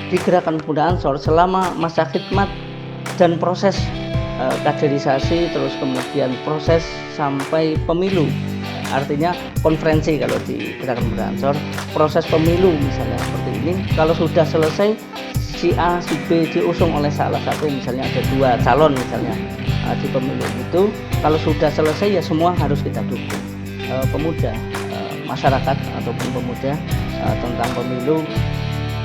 di Gerakan Pemuda Ansor selama masa khidmat dan proses kaderisasi, terus kemudian proses sampai pemilu. Artinya konferensi kalau di Gerakan Pemuda Ansor, proses pemilu misalnya seperti ini, kalau sudah selesai si A, si B diusung oleh salah satu, misalnya ada 2 calon misalnya di pemilu itu, kalau sudah selesai ya semua harus kita dukung. Pemuda, masyarakat ataupun pemuda tentang pemilu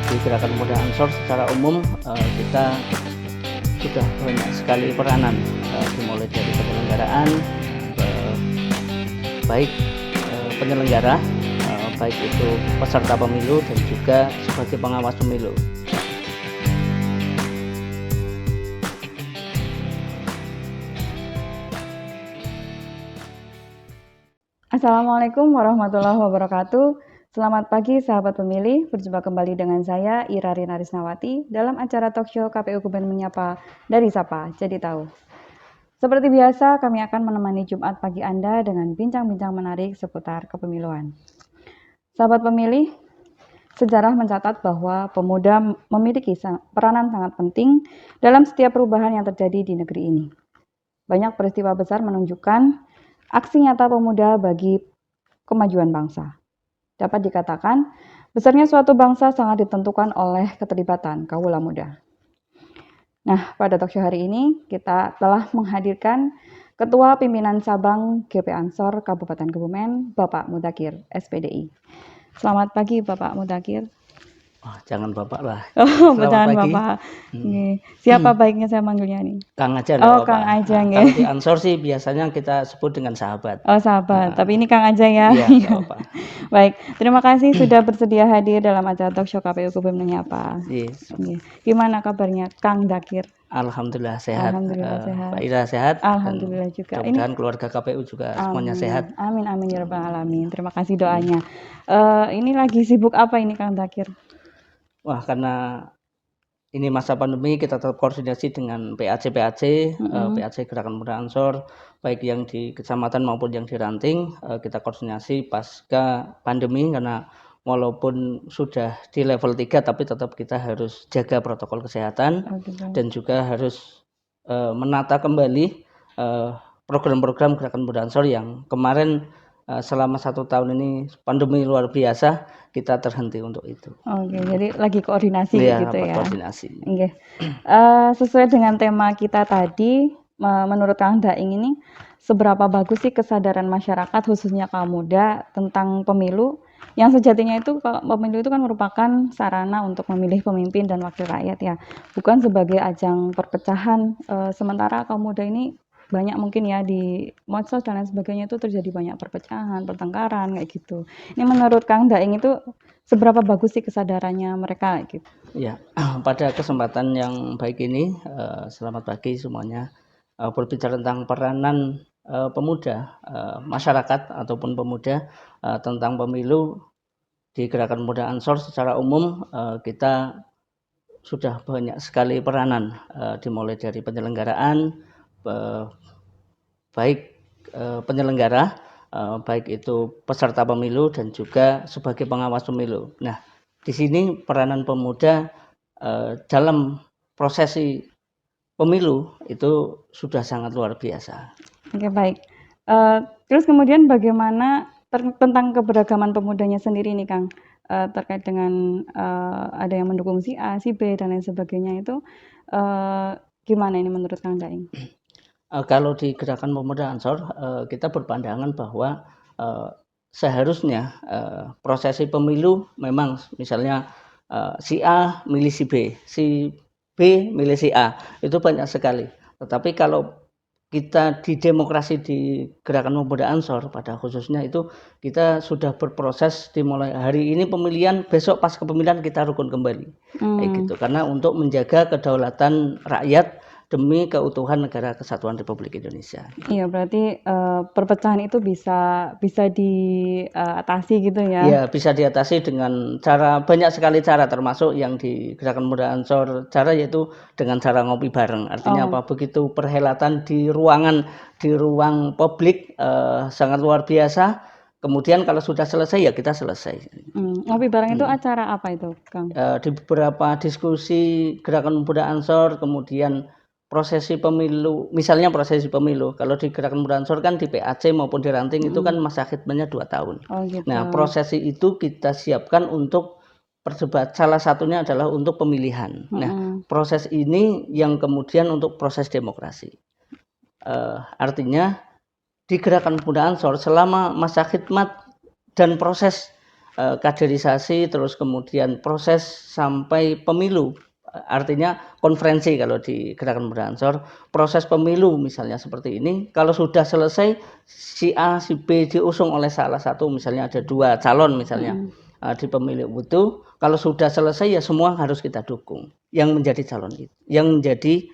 di Gerakan Pemuda Ansor secara umum kita sudah banyak sekali peranan, dimulai dari penyelenggaraan, baik penyelenggara, baik itu peserta pemilu dan juga sebagai pengawas pemilu. Assalamualaikum warahmatullahi wabarakatuh. Selamat pagi sahabat pemilih, berjumpa kembali dengan saya Ira Rina Risnawati dalam acara talkshow KPU Keban Menyapa dari Sapa Jadi Tahu. Seperti biasa, kami akan menemani Jumat pagi Anda dengan bincang-bincang menarik seputar kepemiluan. Sahabat pemilih, sejarah mencatat bahwa pemuda memiliki peranan sangat penting dalam setiap perubahan yang terjadi di negeri ini. Banyak peristiwa besar menunjukkan aksi nyata pemuda bagi kemajuan bangsa. Dapat dikatakan, besarnya suatu bangsa sangat ditentukan oleh keterlibatan kaula muda. Nah, pada talkshow hari ini kita telah menghadirkan Ketua Pimpinan Cabang GP Ansor Kabupaten Kebumen, Bapak Mudakir, SPDI. Selamat pagi, Bapak Mudakir. Oh, jangan Bapak lah. Oh, jangan Bapak. Siapa baiknya saya manggilnya nih? Kang aja. Oh, Kang aja. Kalau di Ansor sih biasanya kita sebut dengan sahabat. Oh, sahabat. Tapi ini Kang aja ya. Iya, Bapak. Baik, terima kasih sudah bersedia hadir dalam acara talkshow KPU Keban Menyapa. Yes. Gimana kabarnya Kang Dakir? Alhamdulillah sehat. Alhamdulillah sehat. Pak Ira sehat. Alhamdulillah juga. Mudah-mudahan keluarga KPU juga semuanya sehat. Amin amin ya rabbal alamin. Terima kasih doanya. Ini lagi sibuk apa ini Kang Dakir? Wah, karena ini masa pandemi kita tetap koordinasi dengan PAC Gerakan Pemuda Ansor, baik yang di kecamatan maupun yang di ranting. Kita koordinasi pasca pandemi karena walaupun sudah di level 3 tapi tetap kita harus jaga protokol kesehatan dan juga harus menata kembali program-program Gerakan Pemuda Ansor yang kemarin selama 1 tahun ini pandemi luar biasa kita terhenti untuk itu. Oke, jadi lagi koordinasi gitu ya. Koordinasi. Oke. Sesuai dengan tema kita tadi, menurut Kang Daing ini seberapa bagus sih kesadaran masyarakat khususnya kaum muda tentang pemilu yang sejatinya itu kalau pemilu itu kan merupakan sarana untuk memilih pemimpin dan wakil rakyat ya, bukan sebagai ajang perpecahan. Sementara kaum muda ini banyak mungkin ya di medsos dan lain sebagainya itu terjadi banyak perpecahan, pertengkaran kayak gitu. Ini menurut Kang Daing itu seberapa bagus sih kesadarannya mereka gitu? Ya, pada kesempatan yang baik ini, selamat pagi semuanya. Berbicara tentang peranan pemuda, masyarakat ataupun pemuda tentang pemilu di Gerakan Pemuda Ansor secara umum, kita sudah banyak sekali peranan, dimulai dari penyelenggaraan, baik penyelenggara, baik itu peserta pemilu dan juga sebagai pengawas pemilu. Nah, di sini peranan pemuda dalam prosesi pemilu itu sudah sangat luar biasa. Oke, baik. Terus kemudian bagaimana tentang keberagaman pemudanya sendiri nih Kang, terkait dengan ada yang mendukung si A, si B dan lain sebagainya itu gimana ini menurut Kang Daing? Kalau di Gerakan Pemuda Ansor kita berpandangan bahwa seharusnya prosesi pemilu memang misalnya si A milih si B, si B milih si A, itu banyak sekali. Tetapi kalau kita di demokrasi di Gerakan Pemuda Ansor pada khususnya itu kita sudah berproses dimulai hari ini pemilihan, besok pas kepemilihan kita rukun kembali. Kayak gitu. Karena untuk menjaga kedaulatan rakyat demi keutuhan negara kesatuan Republik Indonesia. Iya, berarti perpecahan itu bisa diatasi gitu ya? Iya, bisa diatasi dengan cara banyak sekali cara, termasuk yang di Gerakan Pemuda Ansor cara yaitu dengan cara ngopi bareng. Artinya apa? Begitu perhelatan di ruang publik sangat luar biasa. kemudian kalau sudah selesai ya kita selesai. Ngopi bareng itu acara apa itu, Kang? Di beberapa diskusi gerakan pemuda Ansor, kemudian prosesi pemilu, misalnya prosesi pemilu. Kalau di gerakan pemuda Ansor kan di PAC maupun di ranting itu kan masa khidmatnya 2 tahun. Oh gitu. Nah, prosesi itu kita siapkan untuk perdebat. Salah satunya adalah untuk pemilihan. Nah, proses ini yang kemudian untuk proses demokrasi. Artinya di gerakan pemuda Ansor selama masa khidmat dan proses kaderisasi, terus kemudian proses sampai pemilu, artinya konferensi kalau di gerakan pemuda Ansor, proses pemilu misalnya seperti ini, kalau sudah selesai si A, si B diusung oleh salah satu, misalnya ada 2 calon misalnya di pemilu itu, kalau sudah selesai ya semua harus kita dukung yang menjadi calon itu, yang menjadi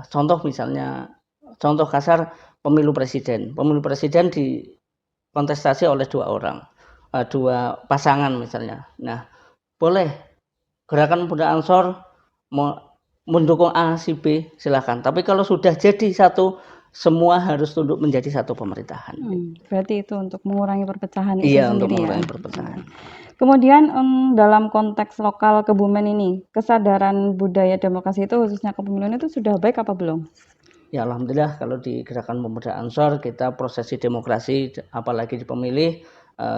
contoh misalnya, contoh kasar pemilu presiden di kontestasi oleh 2 orang, 2 pasangan misalnya. Nah, boleh gerakan pemuda Ansor mendukung A, si B, silakan. Tapi kalau sudah jadi satu, semua harus tunduk menjadi satu pemerintahan. Berarti itu untuk mengurangi perpecahan itu iya, sendiri, untuk mengurangi ya. perpecahan. Kemudian dalam konteks lokal Kebumen ini, kesadaran budaya demokrasi itu khususnya kepemiluan itu sudah baik apa belum? Ya alhamdulillah kalau di gerakan pemuda Ansor kita prosesi demokrasi, apalagi di pemilih,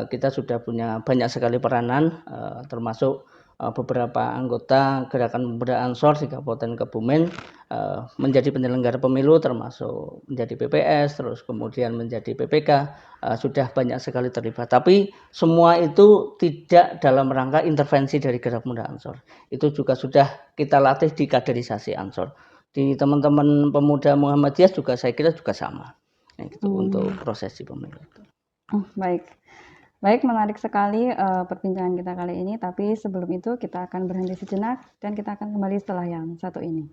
kita sudah punya banyak sekali peranan, termasuk beberapa anggota gerakan pemuda Ansor di Kabupaten Kebumen menjadi penyelenggara pemilu, termasuk menjadi PPS, terus kemudian menjadi PPK, sudah banyak sekali terlibat. Tapi semua itu tidak dalam rangka intervensi dari gerakan pemuda Ansor. Itu juga sudah kita latih di kaderisasi Ansor. Di teman-teman pemuda Muhammadiyah juga saya kira juga sama, gitu, untuk prosesi pemilu. Baik. Baik, menarik sekali perbincangan kita kali ini, tapi sebelum itu kita akan berhenti sejenak dan kita akan kembali setelah yang satu ini.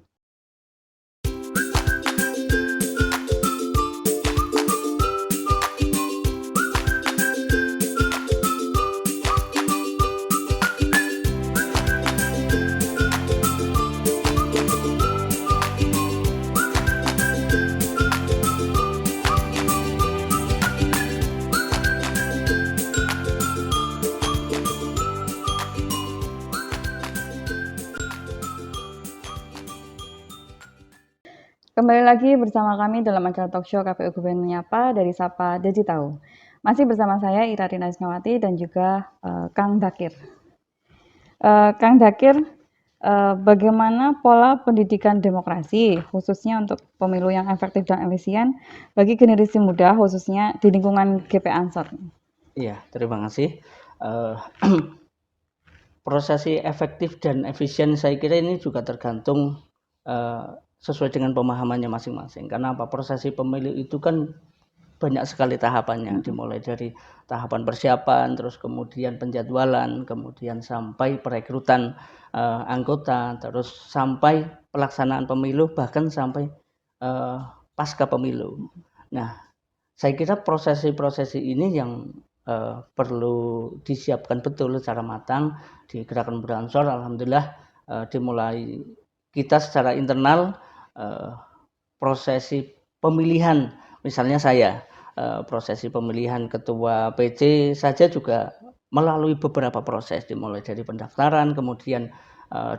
Kembali lagi bersama kami dalam acara talkshow KPU Kebumen Menyapa dari Sapa Deji Tahu. Masih bersama saya Ira Rina Isnawati dan juga Kang Dakir. Kang Dakir, bagaimana pola pendidikan demokrasi khususnya untuk pemilu yang efektif dan efisien bagi generasi muda khususnya di lingkungan GP Ansor? Iya, terima kasih. Prosesi efektif dan efisien saya kira ini juga tergantung sesuai dengan pemahamannya masing-masing. Karena apa? Prosesi pemilu itu kan banyak sekali tahapannya, dimulai dari tahapan persiapan, terus kemudian penjadwalan, kemudian sampai perekrutan anggota, terus sampai pelaksanaan pemilu, bahkan sampai pasca pemilu. Nah, saya kira prosesi-prosesi ini yang perlu disiapkan betul secara matang di gerakan pemuda Ansor. Alhamdulillah dimulai kita secara internal prosesi pemilihan, misalnya saya prosesi pemilihan ketua PC saja juga melalui beberapa proses, dimulai dari pendaftaran, kemudian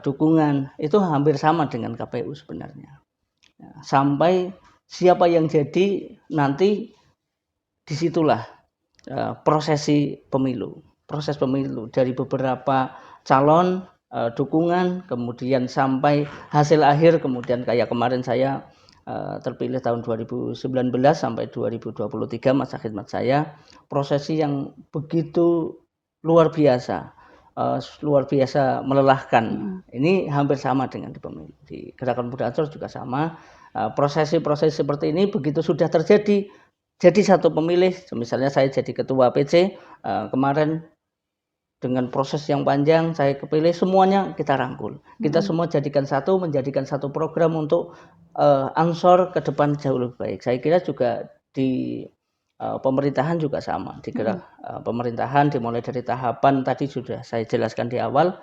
dukungan, itu hampir sama dengan KPU sebenarnya. Sampai siapa yang jadi nanti disitulah prosesi pemilu, proses pemilu dari beberapa calon, dukungan, kemudian sampai hasil akhir, kemudian kayak kemarin saya terpilih tahun 2019 sampai 2023 masa khidmat saya, prosesi yang begitu luar biasa melelahkan. Ini hampir sama dengan di pemilu. Di gerakan pemuda Ansor juga sama. Prosesi-prosesi seperti ini begitu sudah terjadi, jadi satu pemilih, misalnya saya jadi ketua PC kemarin dengan proses yang panjang saya kepilih, semuanya kita rangkul. Kita semua jadikan satu, menjadikan satu program untuk Ansor ke depan jauh lebih baik. Saya kira juga di pemerintahan juga sama. Di gerak pemerintahan dimulai dari tahapan tadi sudah saya jelaskan di awal,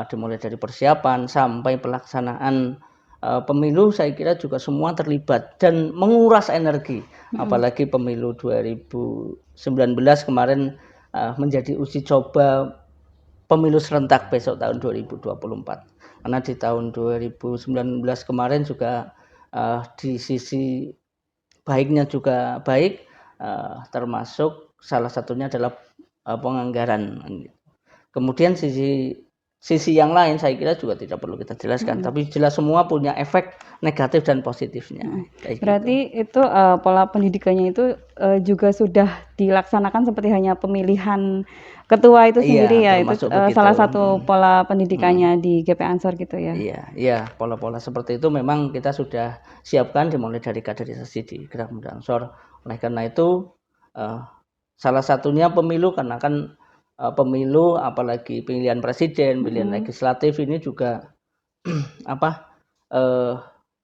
dimulai dari persiapan sampai pelaksanaan pemilu saya kira juga semua terlibat dan menguras energi. Apalagi pemilu 2019 kemarin menjadi uji coba pemilu serentak besok tahun 2024. Karena di tahun 2019 kemarin juga di sisi baiknya juga baik, termasuk salah satunya adalah penganggaran. Kemudian sisi yang lain saya kira juga tidak perlu kita jelaskan, tapi jelas semua punya efek negatif dan positifnya. Berarti itu pola pendidikannya itu juga sudah dilaksanakan seperti hanya pemilihan ketua itu sendiri ya, itu salah satu pola pendidikannya di GP Ansor gitu ya. Iya, pola-pola seperti itu memang kita sudah siapkan dimulai dari kaderisasi di Gerak Pemuda Ansor. Oleh karena itu salah satunya pemilu, karena kan pemilu apalagi pemilihan presiden, pemilihan legislatif ini juga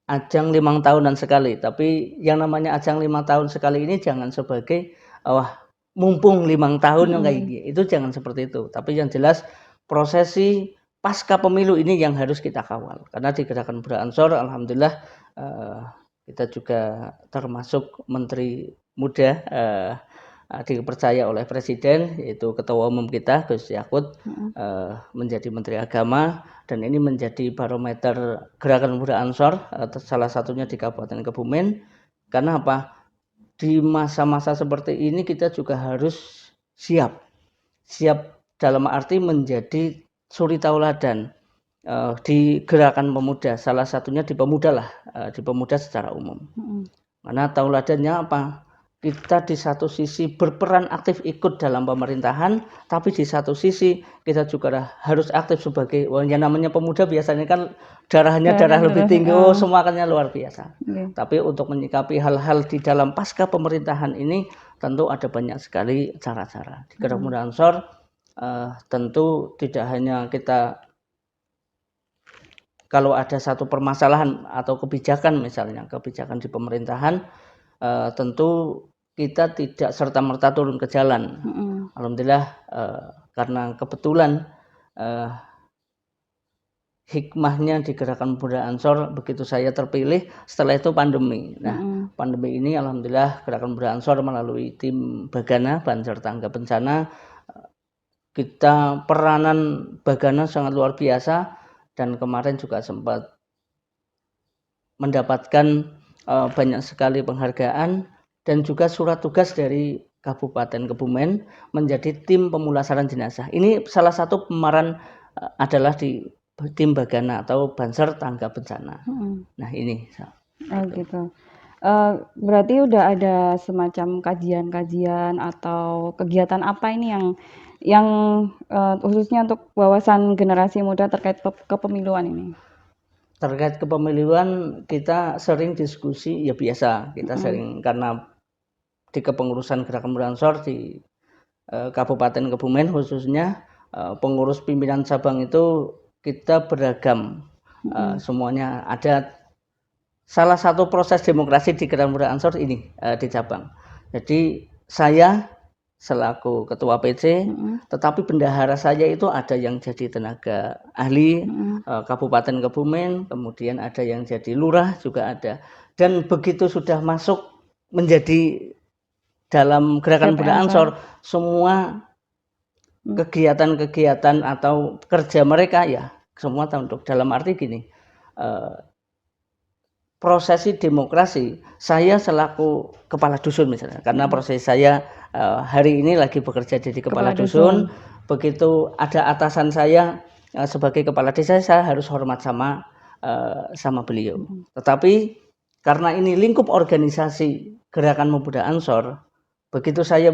ajang 5 tahunan sekali. Tapi yang namanya ajang 5 tahun sekali ini jangan sebagai mumpung 5 tahun yang kayak gitu. Itu jangan seperti itu. Tapi yang jelas prosesi pasca pemilu ini yang harus kita kawal. Karena di Gerakan Pemuda Ansor alhamdulillah kita juga termasuk Menteri Muda dipercaya oleh Presiden, yaitu Ketua Umum kita Gus Yakut menjadi Menteri Agama, dan ini menjadi barometer Gerakan Pemuda Ansor, salah satunya di Kabupaten Kebumen. Karena apa? Di masa-masa seperti ini kita juga harus siap dalam arti menjadi suri tauladan di Gerakan Pemuda, salah satunya di pemuda lah, di pemuda secara umum. Karena tauladannya apa? Kita di satu sisi berperan aktif ikut dalam pemerintahan, tapi di satu sisi kita juga harus aktif sebagai, yang namanya pemuda biasanya kan darahnya lebih tinggi, semangatnya luar biasa. Tapi untuk menyikapi hal-hal di dalam pasca pemerintahan ini tentu ada banyak sekali cara-cara. Di Gerakan Pemuda Ansor tentu tidak hanya kita kalau ada satu permasalahan atau kebijakan, misalnya kebijakan di pemerintahan, tentu kita tidak serta-merta turun ke jalan. Alhamdulillah karena kebetulan hikmahnya di Gerakan Pemuda Ansor, begitu saya terpilih, setelah itu pandemi. Nah, pandemi ini alhamdulillah Gerakan Pemuda Ansor melalui tim Bagana, Banser Tangga Bencana, kita peranan Bagana sangat luar biasa, dan kemarin juga sempat mendapatkan banyak sekali penghargaan dan juga surat tugas dari Kabupaten Kebumen menjadi tim pemulasaran jenazah. Ini salah satu pemeran adalah di tim Bagana atau Banser Tangga Bencana. Nah ini. Gitu. Berarti udah ada semacam kajian-kajian atau kegiatan apa ini yang khususnya untuk wawasan generasi muda terkait kepemiluan ini? Terkait kepemiluan kita sering diskusi, ya biasa kita sering, karena di kepengurusan Gerakan Pemuda Ansor di Kabupaten Kebumen khususnya pengurus pimpinan cabang itu kita beragam, semuanya ada. Salah satu proses demokrasi di Gerakan Pemuda Ansor ini di cabang. Jadi saya selaku ketua PC, tetapi bendahara saya itu ada yang jadi tenaga ahli Kabupaten Kebumen, kemudian ada yang jadi lurah juga ada. Dan begitu sudah masuk menjadi dalam Gerakan Pemuda Ansor, semua kegiatan-kegiatan atau kerja mereka ya semua tunduk. Dalam arti gini, prosesi demokrasi, saya selaku kepala dusun misalnya, karena proses saya hari ini lagi bekerja jadi kepala dusun. Begitu ada atasan saya sebagai kepala desa, saya harus hormat sama beliau. Tetapi karena ini lingkup organisasi Gerakan Pemuda Ansor, begitu saya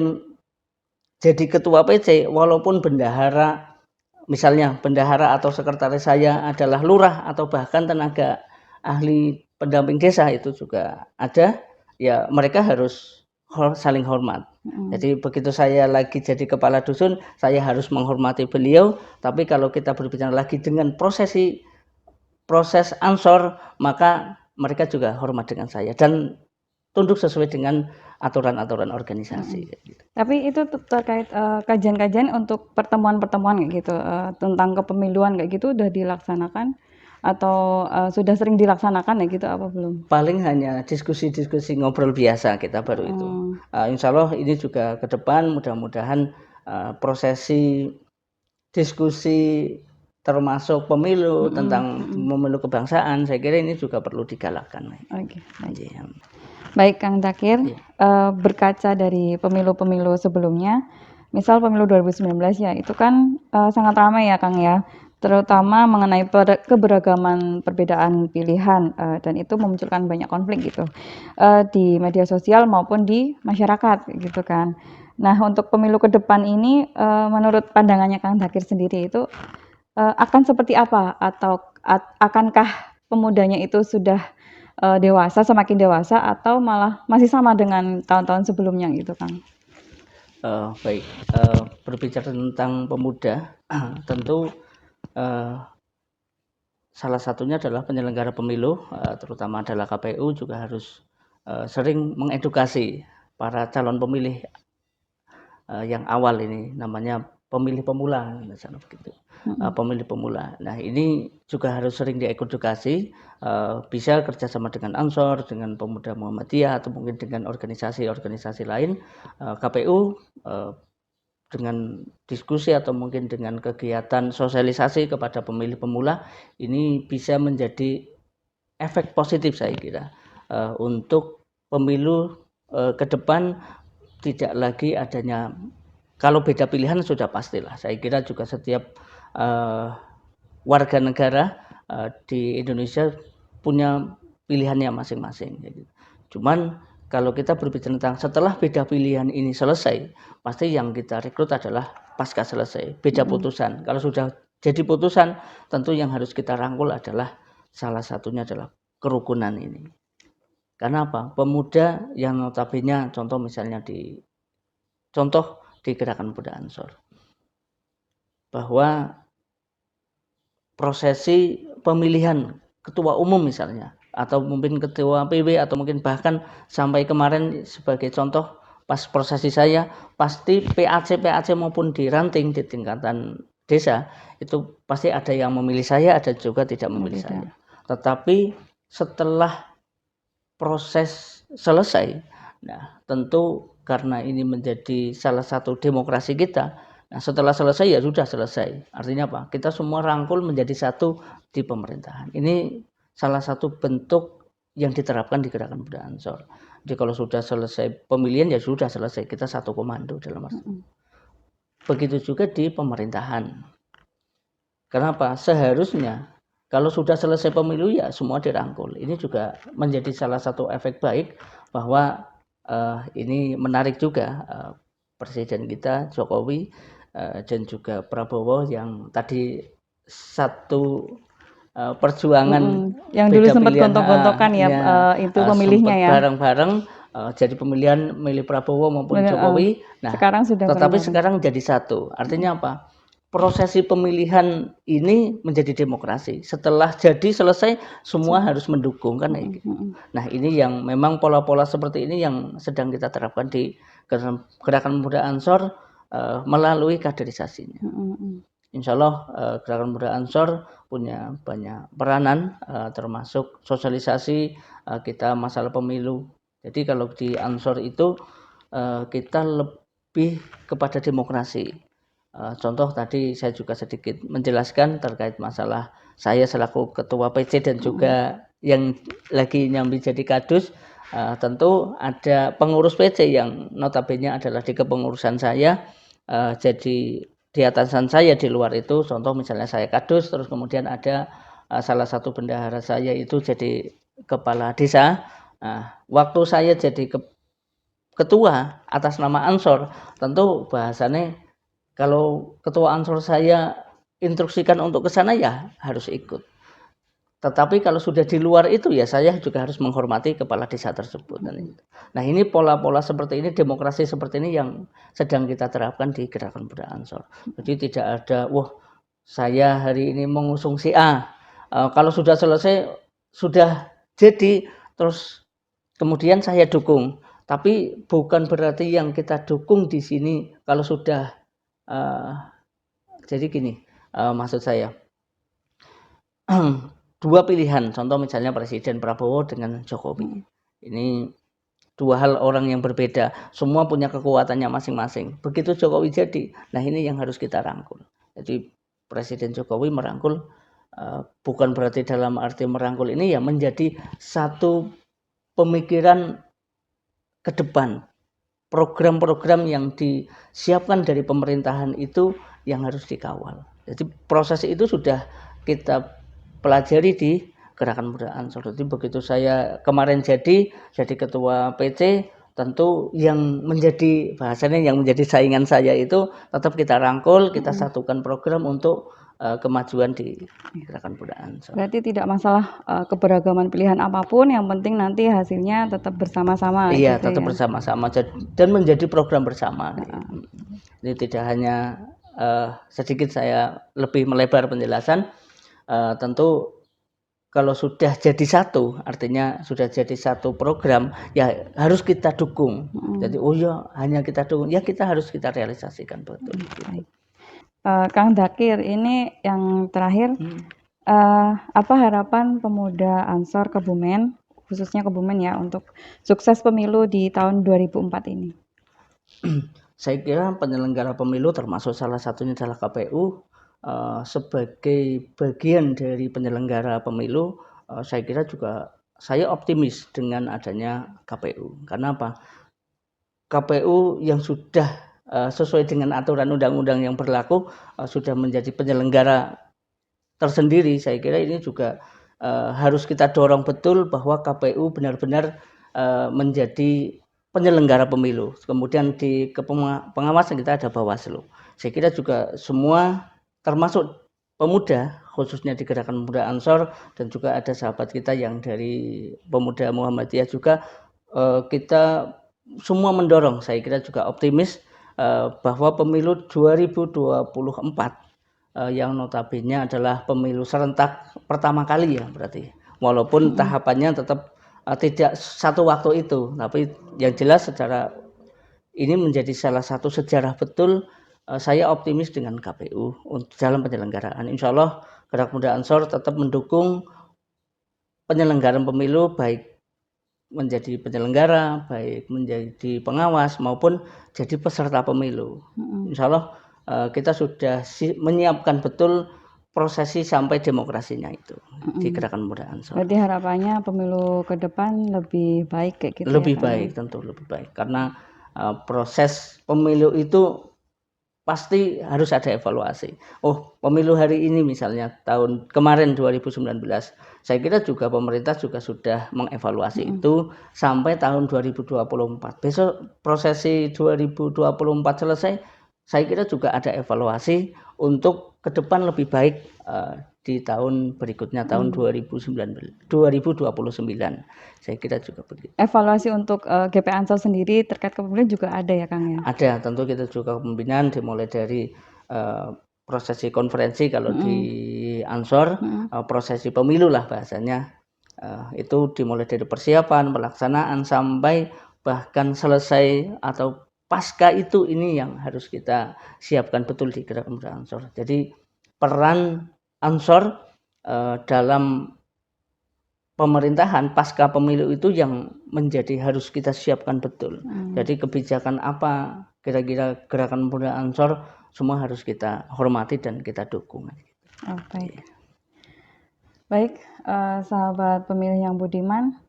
jadi ketua PC, walaupun bendahara, misalnya bendahara atau sekretaris saya adalah lurah atau bahkan tenaga ahli pendamping desa itu juga ada, ya mereka harus saling hormat. Jadi begitu saya lagi jadi kepala dusun, saya harus menghormati beliau. Tapi kalau kita berbicara lagi dengan proses Ansor, maka mereka juga hormat dengan saya dan tunduk sesuai dengan aturan-aturan organisasi. Tapi itu terkait kajian-kajian untuk pertemuan-pertemuan kayak gitu tentang kepemiluan kayak gitu udah dilaksanakan atau sudah sering dilaksanakan ya gitu apa belum? Paling hanya diskusi-diskusi ngobrol biasa kita baru itu. Insya Allah ini juga ke depan mudah-mudahan prosesi diskusi termasuk pemilu tentang pemilu kebangsaan, saya kira ini juga perlu digalakkan. Oke, baik Kang Zakir, berkaca dari pemilu-pemilu sebelumnya, misal pemilu 2019 ya, itu kan sangat ramai ya Kang ya, terutama mengenai keberagaman perbedaan pilihan dan itu memunculkan banyak konflik gitu di media sosial maupun di masyarakat gitu kan. Nah untuk pemilu ke depan ini menurut pandangannya Kang Zakir sendiri itu akan seperti apa atau akankah pemudanya itu sudah dewasa, semakin dewasa atau malah masih sama dengan tahun-tahun sebelumnya gitu Kang? Baik, berbicara tentang pemuda, tentu salah satunya adalah penyelenggara pemilu, terutama adalah KPU juga harus sering mengedukasi para calon pemilih yang awal ini, namanya pemilih pemula, misalnya begitu. Pemilih pemula. Nah ini juga harus sering diedukasi, bisa kerjasama dengan Ansor, dengan Pemuda Muhammadiyah atau mungkin dengan organisasi-organisasi lain, KPU dengan diskusi atau mungkin dengan kegiatan sosialisasi kepada pemilih pemula ini bisa menjadi efek positif saya kira untuk pemilu ke depan. Tidak lagi adanya, kalau beda pilihan sudah pastilah, saya kira juga setiap warga negara di Indonesia punya pilihannya masing-masing. Cuman kalau kita berbicara tentang setelah beda pilihan ini selesai, pasti yang kita rekrut adalah pasca selesai beda putusan. Kalau sudah jadi putusan, tentu yang harus kita rangkul adalah salah satunya adalah kerukunan ini. Karena apa? Pemuda yang notabene contoh misalnya di Gerakan Pemuda Ansor, bahwa prosesi pemilihan ketua umum misalnya atau mungkin ketua PW atau mungkin bahkan sampai kemarin sebagai contoh pas prosesi saya pasti PAC maupun di ranting di tingkatan desa itu pasti ada yang memilih saya, ada juga tidak memilih saya. Tetapi setelah proses selesai, nah tentu karena ini menjadi salah satu demokrasi kita. Nah setelah selesai ya sudah selesai. Artinya apa? Kita semua rangkul menjadi satu di pemerintahan. Ini salah satu bentuk yang diterapkan di Gerakan Pemuda Ansor. Jadi kalau sudah selesai pemilihan ya sudah selesai. Kita satu komando dalam arti. Begitu juga di pemerintahan. Kenapa? Seharusnya kalau sudah selesai pemilu ya semua dirangkul. Ini juga menjadi salah satu efek baik bahwa ini menarik juga Presiden kita Jokowi dan juga Prabowo yang tadi satu perjuangan yang dulu sempat gontok-gontokan ya, itu pemilihnya ya bareng-bareng jadi pemilihan milih Prabowo maupun Jokowi. Nah sekarang sudah tetapi sekarang jadi satu. Artinya apa? Prosesi pemilihan ini menjadi demokrasi. Setelah jadi selesai semua harus mendukung kan gitu. Nah ini yang memang pola-pola seperti ini yang sedang kita terapkan di Gerakan Pemuda Ansor melalui kaderisasinya. Insya Allah Gerakan Pemuda Ansor punya banyak peranan termasuk sosialisasi kita masalah pemilu. Jadi kalau di Ansor itu kita lebih kepada demokrasi. Contoh tadi saya juga sedikit menjelaskan terkait masalah saya selaku ketua PC dan juga yang lagi nyambi jadi kadus, tentu ada pengurus PC yang notabene adalah di kepengurusan saya, jadi di atasan saya di luar itu, contoh misalnya saya kadus, terus kemudian ada salah satu bendahara saya itu jadi kepala desa. Waktu saya jadi ketua atas nama Ansor, tentu bahasanya kalau ketua Ansor saya instruksikan untuk ke sana ya harus ikut. Tetapi kalau sudah di luar itu ya saya juga harus menghormati kepala desa tersebut. Nah ini pola-pola seperti ini, demokrasi seperti ini yang sedang kita terapkan di Gerakan Pemuda Ansor. Jadi tidak ada, wah saya hari ini mengusung si A, kalau sudah selesai sudah jadi terus kemudian saya dukung. Tapi bukan berarti yang kita dukung di sini kalau sudah jadi gini, maksud saya dua pilihan, contoh misalnya Presiden Prabowo dengan Jokowi. Ini dua hal orang yang berbeda, semua punya kekuatannya masing-masing. Begitu Jokowi jadi, nah ini yang harus kita rangkul. Jadi Presiden Jokowi merangkul, bukan berarti dalam arti merangkul ini ya menjadi satu pemikiran ke depan. Program-program yang disiapkan dari pemerintahan itu yang harus dikawal. Jadi proses itu sudah kita pelajari di Gerakan Muda Ansor. Jadi begitu saya kemarin jadi ketua PC, tentu yang menjadi bahasanya yang menjadi saingan saya itu tetap kita rangkul, kita satukan program untuk kemajuan di Gerakan Muda Ansor. Berarti tidak masalah keberagaman pilihan apapun, yang penting nanti hasilnya tetap bersama-sama. Iya, gitu tetap ya. bersama-sama dan menjadi program bersama. Jadi tidak hanya sedikit saya lebih melebar penjelasan. Tentu kalau sudah jadi satu, artinya sudah jadi satu program, ya harus kita dukung. Jadi oh ya hanya kita dukung, ya kita harus kita realisasikan betul. Baik. Kang Dzakir, ini yang terakhir, apa harapan pemuda Ansor Kebumen, khususnya Kebumen ya, untuk sukses pemilu di tahun 2004 ini? Saya kira penyelenggara pemilu termasuk salah satunya adalah KPU, sebagai bagian dari penyelenggara pemilu, saya kira juga saya optimis dengan adanya KPU. Karena apa? KPU yang sudah sesuai dengan aturan undang-undang yang berlaku, sudah menjadi penyelenggara tersendiri. Saya kira ini juga harus kita dorong betul bahwa KPU benar-benar menjadi penyelenggara pemilu. Kemudian di pengawasan kita ada Bawaslu. Saya kira juga semua termasuk pemuda khususnya di Gerakan Muda Ansor dan juga ada sahabat kita yang dari Pemuda Muhammadiyah juga, kita semua mendorong, saya kira juga optimis bahwa pemilu 2024 yang notabene adalah pemilu serentak pertama kali ya berarti. Walaupun tahapannya tetap tidak satu waktu itu, tapi yang jelas secara ini menjadi salah satu sejarah betul. Saya optimis dengan KPU untuk dalam penyelenggaraan. Insya Allah Gerak Muda Ansor tetap mendukung penyelenggaraan pemilu, baik menjadi penyelenggara, baik menjadi pengawas maupun jadi peserta pemilu. Insya Allah kita sudah menyiapkan betul prosesi sampai demokrasinya itu di Gerakan Muda Ansor. Berarti harapannya pemilu ke depan lebih baik kayak gitu. Lebih baik, tentu lebih baik, karena proses pemilu itu pasti harus ada evaluasi. Oh, pemilu hari ini misalnya tahun kemarin 2019, saya kira juga pemerintah juga sudah mengevaluasi itu sampai tahun 2024. Besok prosesi 2024 selesai, saya kira juga ada evaluasi untuk ke depan lebih baik di tahun berikutnya, tahun 2029. Saya kira juga begitu. Evaluasi untuk GP Ansor sendiri terkait kepemilian juga ada ya Kang ya? Ada, tentu kita juga pembinaan dimulai dari prosesi konferensi kalau di Ansor, prosesi pemilu lah bahasanya, itu dimulai dari persiapan, pelaksanaan sampai bahkan selesai atau pasca itu, ini yang harus kita siapkan betul di Gerakan Muda Ansor. Jadi peran Ansor dalam pemerintahan pasca pemilu itu yang menjadi harus kita siapkan betul. Jadi kebijakan apa kira-kira Gerakan Muda Ansor semua harus kita hormati dan kita dukung. Baik. Baik, sahabat pemilih yang budiman,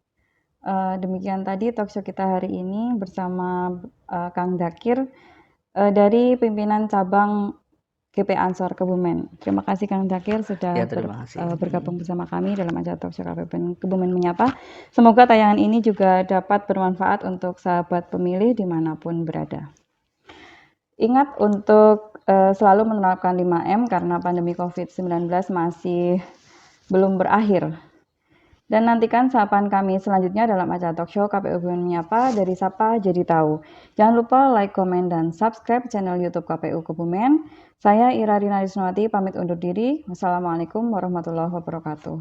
demikian tadi talkshow kita hari ini bersama Kang Dzakir dari pimpinan cabang GP Ansor Kebumen. Terima kasih Kang Dzakir sudah bergabung bersama kami dalam acara talkshow KPU Kebumen Menyapa. Semoga tayangan ini juga dapat bermanfaat untuk sahabat pemilih dimanapun berada. Ingat untuk selalu menerapkan 5M karena pandemi COVID-19 masih belum berakhir. Dan nantikan sapaan kami selanjutnya dalam acara talkshow KPU Kebumen Menyapa, dari Sapa Jadi Tahu. Jangan lupa like, komen, dan subscribe channel YouTube KPU Kebumen. Saya Ira Rina Risnawati pamit undur diri. Wassalamualaikum warahmatullahi wabarakatuh.